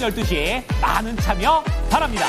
12시 많은 참여 바랍니다.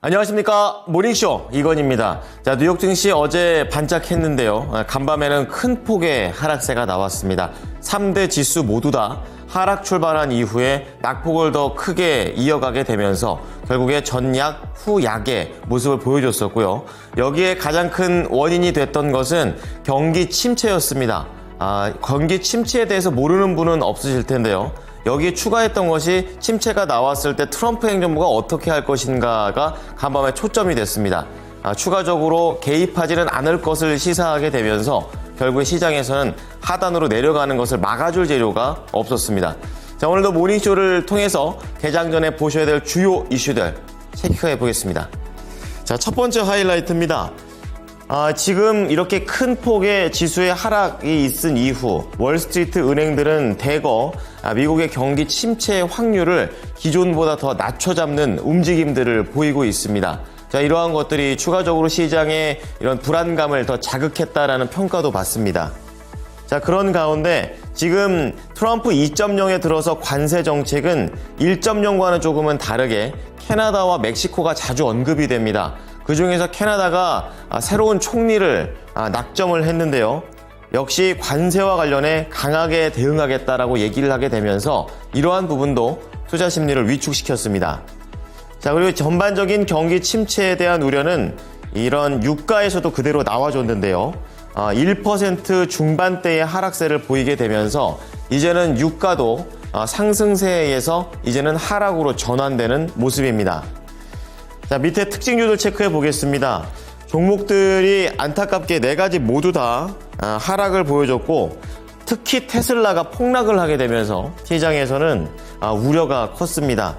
안녕하십니까. 모닝쇼 이건입니다. 자, 뉴욕 증시 어제 반짝했는데요. 간밤에는 큰 폭의 하락세가 나왔습니다. 3대 지수 모두 다 하락 출발한 이후에 낙폭을 더 크게 이어가게 되면서 결국에 전약 후약의 모습을 보여줬었고요. 여기에 가장 큰 원인이 됐던 것은 경기 침체였습니다. 경기 침체에 대해서 모르는 분은 없으실 텐데요. 여기에 추가했던 것이 침체가 나왔을 때 트럼프 행정부가 어떻게 할 것인가가 간밤에 초점이 됐습니다. 추가적으로 개입하지는 않을 것을 시사하게 되면서 결국에 시장에서는 하단으로 내려가는 것을 막아줄 재료가 없었습니다. 자, 오늘도 모닝쇼를 통해서 개장 전에 보셔야 될 주요 이슈들 체크해 보겠습니다. 자, 첫 번째 하이라이트입니다. 지금 이렇게 큰 폭의 지수의 하락이 있은 이후 월스트리트 은행들은 대거 미국의 경기 침체 확률을 기존보다 더 낮춰잡는 움직임들을 보이고 있습니다. 자, 이러한 것들이 추가적으로 시장의 이런 불안감을 더 자극했다라는 평가도 받습니다. 자, 그런 가운데 지금 트럼프 2.0에 들어서 관세 정책은 1.0과는 조금은 다르게 캐나다와 멕시코가 자주 언급이 됩니다. 그중에서 캐나다가 새로운 총리를 낙점을 했는데요. 역시 관세와 관련해 강하게 대응하겠다라고 얘기를 하게 되면서 이러한 부분도 투자 심리를 위축시켰습니다. 자, 그리고 전반적인 경기 침체에 대한 우려는 이런 유가에서도 그대로 나와줬는데요. 1% 중반대의 하락세를 보이게 되면서 이제는 유가도 상승세에서 이제는 하락으로 전환되는 모습입니다. 자, 밑에 특징주들 체크해 보겠습니다. 종목들이 안타깝게 4가지 모두 다 하락을 보여줬고 특히 테슬라가 폭락을 하게 되면서 시장에서는 우려가 컸습니다.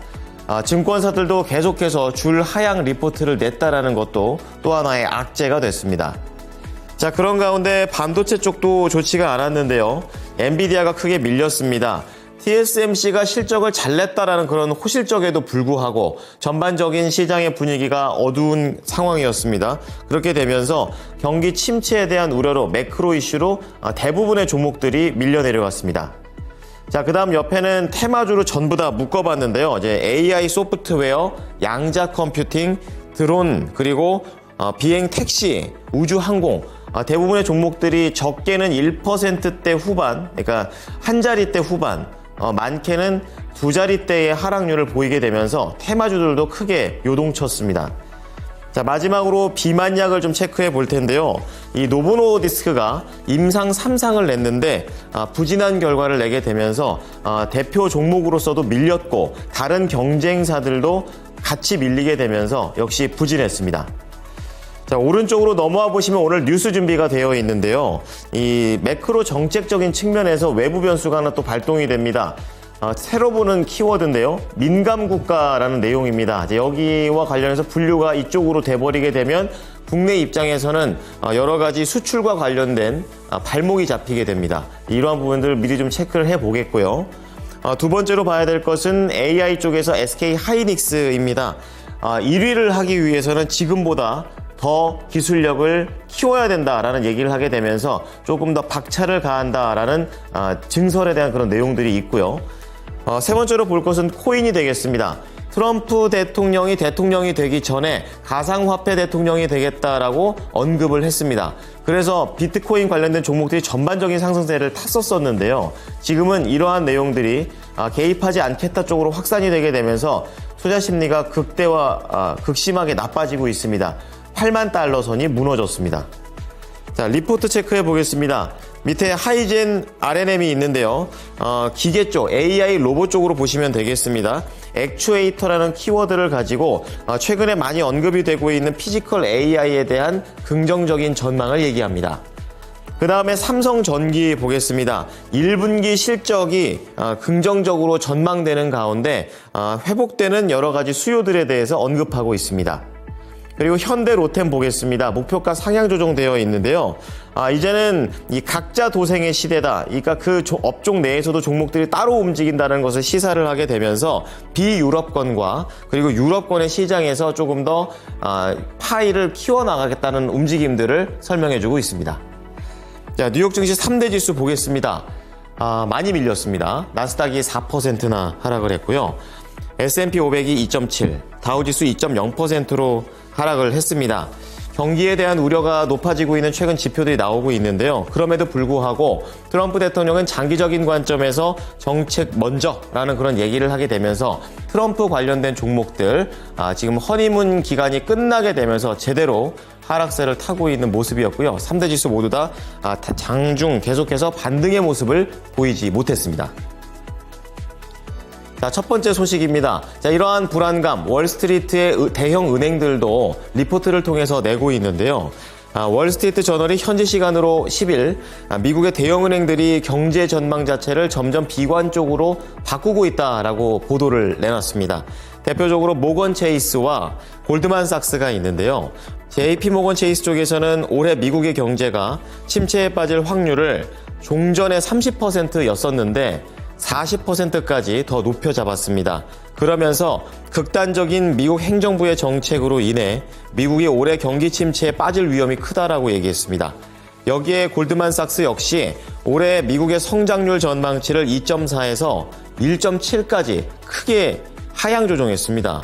증권사들도 계속해서 줄 하향 리포트를 냈다라는 것도 또 하나의 악재가 됐습니다. 자, 그런 가운데 반도체 쪽도 좋지가 않았는데요. 엔비디아가 크게 밀렸습니다. TSMC가 실적을 잘 냈다라는 그런 호실적에도 불구하고 전반적인 시장의 분위기가 어두운 상황이었습니다. 그렇게 되면서 경기 침체에 대한 우려로 매크로 이슈로 대부분의 종목들이 밀려 내려갔습니다. 자, 그 다음 옆에는 테마주로 전부 다 묶어봤는데요. 이제 AI 소프트웨어, 양자 컴퓨팅, 드론, 그리고 비행 택시, 우주 항공, 대부분의 종목들이 적게는 1%대 후반, 그러니까 한 자리대 후반, 많게는 두 자리대의 하락률을 보이게 되면서 테마주들도 크게 요동쳤습니다. 자, 마지막으로 비만약을 좀 체크해 볼 텐데요. 이 노보노디스크가 임상 3상을 냈는데 부진한 결과를 내게 되면서 대표 종목으로서도 밀렸고 다른 경쟁사들도 같이 밀리게 되면서 역시 부진했습니다. 자, 오른쪽으로 넘어와 보시면 오늘 뉴스 준비가 되어 있는데요. 이 매크로 정책적인 측면에서 외부 변수가 하나 또 발동이 됩니다. 새로 보는 키워드인데요. 민감국가라는 내용입니다. 이제 여기와 관련해서 분류가 이쪽으로 돼버리게 되면 국내 입장에서는 여러 가지 수출과 관련된 발목이 잡히게 됩니다. 이러한 부분들을 미리 좀 체크를 해보겠고요. 두 번째로 봐야 될 것은 AI 쪽에서 SK 하이닉스입니다. 1위를 하기 위해서는 지금보다 더 기술력을 키워야 된다라는 얘기를 하게 되면서 조금 더 박차를 가한다라는 증설에 대한 그런 내용들이 있고요. 세 번째로 볼 것은 코인이 되겠습니다. 트럼프 대통령이 되기 전에 가상화폐 대통령이 되겠다라고 언급을 했습니다. 그래서 비트코인 관련된 종목들이 전반적인 상승세를 탔었었는데요. 지금은 이러한 내용들이 개입하지 않겠다 쪽으로 확산이 되게 되면서 투자 심리가 극심하게 나빠지고 있습니다. 8만 달러 선이 무너졌습니다. 자, 리포트 체크해 보겠습니다. 밑에 하이젠 RNM이 있는데요. 기계 쪽, AI 로봇 쪽으로 보시면 되겠습니다. 액추에이터라는 키워드를 가지고 최근에 많이 언급이 되고 있는 피지컬 AI에 대한 긍정적인 전망을 얘기합니다. 그 다음에 삼성전기 보겠습니다. 1분기 실적이 긍정적으로 전망되는 가운데 회복되는 여러 가지 수요들에 대해서 언급하고 있습니다. 그리고 현대 로템 보겠습니다. 목표가 상향 조정되어 있는데요. 이제는 이 각자 도생의 시대다. 그러니까 그 업종 내에서도 종목들이 따로 움직인다는 것을 시사를 하게 되면서 비유럽권과 그리고 유럽권의 시장에서 조금 더 파이를 키워나가겠다는 움직임들을 설명해주고 있습니다. 자, 뉴욕 증시 3대 지수 보겠습니다. 많이 밀렸습니다. 나스닥이 4%나 하락을 했고요. S&P 500이 2.7, 다우지수 2.0%로 하락을 했습니다. 경기에 대한 우려가 높아지고 있는 최근 지표들이 나오고 있는데요. 그럼에도 불구하고 트럼프 대통령은 장기적인 관점에서 정책 먼저라는 그런 얘기를 하게 되면서 트럼프 관련된 종목들 지금 허니문 기간이 끝나게 되면서 제대로 하락세를 타고 있는 모습이었고요. 3대 지수 모두 다 장중 계속해서 반등의 모습을 보이지 못했습니다. 자, 첫 번째 소식입니다. 자, 이러한 불안감, 월스트리트의 대형 은행들도 리포트를 통해서 내고 있는데요. 월스트리트 저널이 현지 시간으로 10일 미국의 대형 은행들이 경제 전망 자체를 점점 비관적으로 바꾸고 있다라고 보도를 내놨습니다. 대표적으로 모건 체이스와 골드만삭스가 있는데요. JP 모건 체이스 쪽에서는 올해 미국의 경제가 침체에 빠질 확률을 종전에 30%였었는데 40%까지 더 높여 잡았습니다. 그러면서 극단적인 미국 행정부의 정책으로 인해 미국이 올해 경기 침체에 빠질 위험이 크다라고 얘기했습니다. 여기에 골드만삭스 역시 올해 미국의 성장률 전망치를 2.4에서 1.7까지 크게 하향 조정했습니다.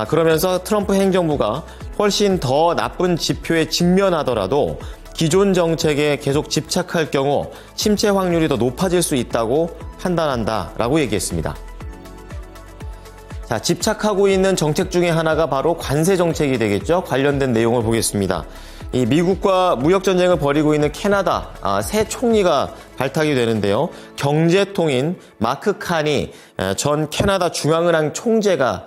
그러면서 트럼프 행정부가 훨씬 더 나쁜 지표에 직면하더라도 기존 정책에 계속 집착할 경우 침체 확률이 더 높아질 수 있다고 판단한다라고 얘기했습니다. 자, 집착하고 있는 정책 중에 하나가 바로 관세 정책이 되겠죠. 관련된 내용을 보겠습니다. 이 미국과 무역 전쟁을 벌이고 있는 캐나다 새 총리가 발탁이 되는데요. 경제통인 마크 칸이 전 캐나다 중앙은행 총재가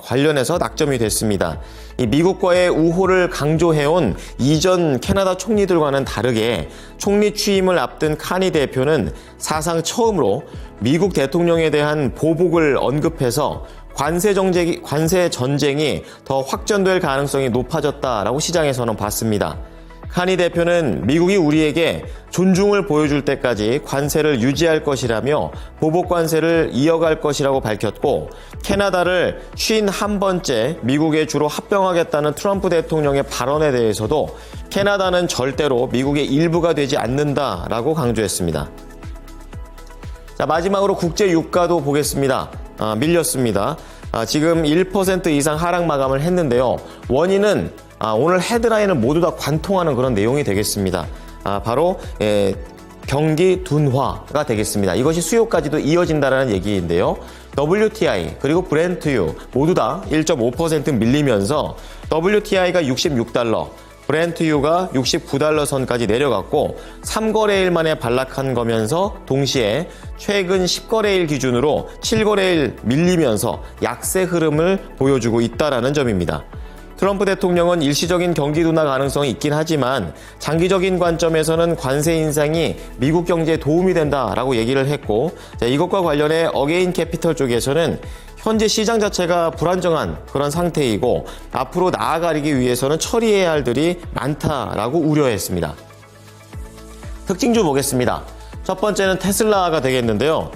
관련해서 낙점이 됐습니다. 이 미국과의 우호를 강조해온 이전 캐나다 총리들과는 다르게 총리 취임을 앞둔 카니 대표는 사상 처음으로 미국 대통령에 대한 보복을 언급해서 관세 전쟁이 더 확전될 가능성이 높아졌다라고 시장에서는 봤습니다. 카니 대표는 미국이 우리에게 존중을 보여줄 때까지 관세를 유지할 것이라며 보복 관세를 이어갈 것이라고 밝혔고, 캐나다를 51번째 미국에 주로 합병하겠다는 트럼프 대통령의 발언에 대해서도 캐나다는 절대로 미국의 일부가 되지 않는다라고 강조했습니다. 자, 마지막으로 국제 유가도 보겠습니다. 밀렸습니다. 지금 1% 이상 하락 마감을 했는데요. 원인은 오늘 헤드라인을 모두 다 관통하는 그런 내용이 되겠습니다. 바로 경기 둔화가 되겠습니다. 이것이 수요까지도 이어진다는 얘기인데요. WTI 그리고 브렌트유 모두 다 1.5% 밀리면서 WTI가 66달러, 브렌트유가 69달러 선까지 내려갔고 3거래일 만에 반락한 거면서 동시에 최근 10거래일 기준으로 7거래일 밀리면서 약세 흐름을 보여주고 있다는 점입니다. 트럼프 대통령은 일시적인 경기 둔화 가능성이 있긴 하지만 장기적인 관점에서는 관세 인상이 미국 경제에 도움이 된다라고 얘기를 했고, 이것과 관련해 어게인 캐피털 쪽에서는 현재 시장 자체가 불안정한 그런 상태이고 앞으로 나아가기 위해서는 처리해야 할 일이 많다라고 우려했습니다. 특징주 보겠습니다. 첫 번째는 테슬라가 되겠는데요.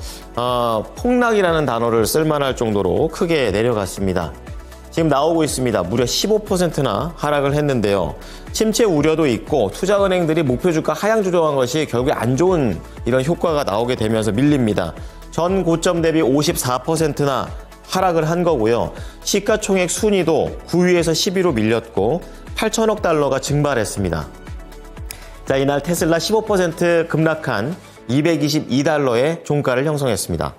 폭락이라는 단어를 쓸만할 정도로 크게 내려갔습니다. 지금 나오고 있습니다. 무려 15%나 하락을 했는데요. 침체 우려도 있고 투자은행들이 목표 주가 하향 조정한 것이 결국에 안 좋은 이런 효과가 나오게 되면서 밀립니다. 전 고점 대비 54%나 하락을 한 거고요. 시가총액 순위도 9위에서 10위로 밀렸고 8천억 달러가 증발했습니다. 자, 이날 테슬라 15% 급락한 222달러의 종가를 형성했습니다.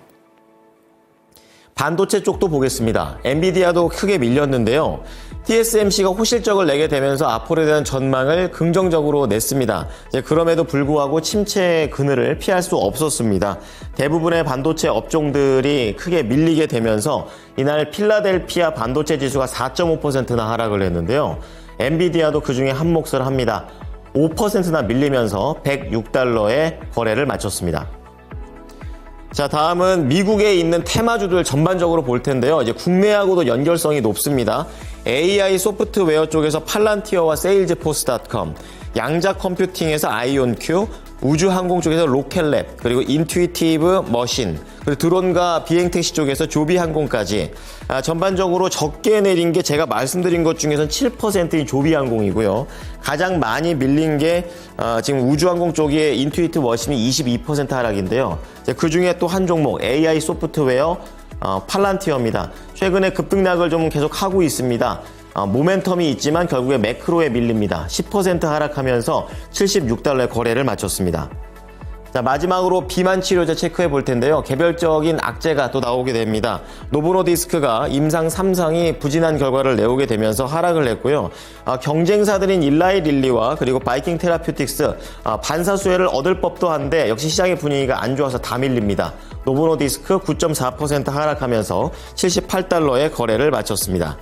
반도체 쪽도 보겠습니다. 엔비디아도 크게 밀렸는데요. TSMC가 호실적을 내게 되면서 앞으로에 대한 전망을 긍정적으로 냈습니다. 그럼에도 불구하고 침체 그늘을 피할 수 없었습니다. 대부분의 반도체 업종들이 크게 밀리게 되면서 이날 필라델피아 반도체 지수가 4.5%나 하락을 했는데요. 엔비디아도 그중에 한 몫을 합니다. 5%나 밀리면서 106달러에 거래를 마쳤습니다. 자, 다음은 미국에 있는 테마주들 전반적으로 볼 텐데요. 이제 국내하고도 연결성이 높습니다. AI 소프트웨어 쪽에서 팔란티어와 세일즈포스.com, 양자 컴퓨팅에서 아이온큐, 우주항공 쪽에서 로켓랩, 그리고 인투이티브 머신, 그리고 드론과 비행택시 쪽에서 조비항공까지 전반적으로 적게 내린 게 제가 말씀드린 것 중에서는 7%인 조비항공이고요. 가장 많이 밀린 게 지금 우주항공 쪽에 인투이티브 머신이 22% 하락인데요. 그 중에 또 한 종목 AI 소프트웨어 팔란티어입니다. 최근에 급등락을 좀 계속 하고 있습니다. 모멘텀이 있지만 결국에 매크로에 밀립니다. 10% 하락하면서 76달러의 거래를 마쳤습니다. 자, 마지막으로 비만 치료제 체크해 볼 텐데요. 개별적인 악재가 또 나오게 됩니다. 노보노디스크가 임상 3상이 부진한 결과를 내오게 되면서 하락을 했고요. 경쟁사들인 일라이 릴리와 그리고 바이킹 테라퓨틱스 반사수혜를 얻을 법도 한데 역시 시장의 분위기가 안 좋아서 다 밀립니다. 노보노디스크 9.4% 하락하면서 78달러의 거래를 마쳤습니다.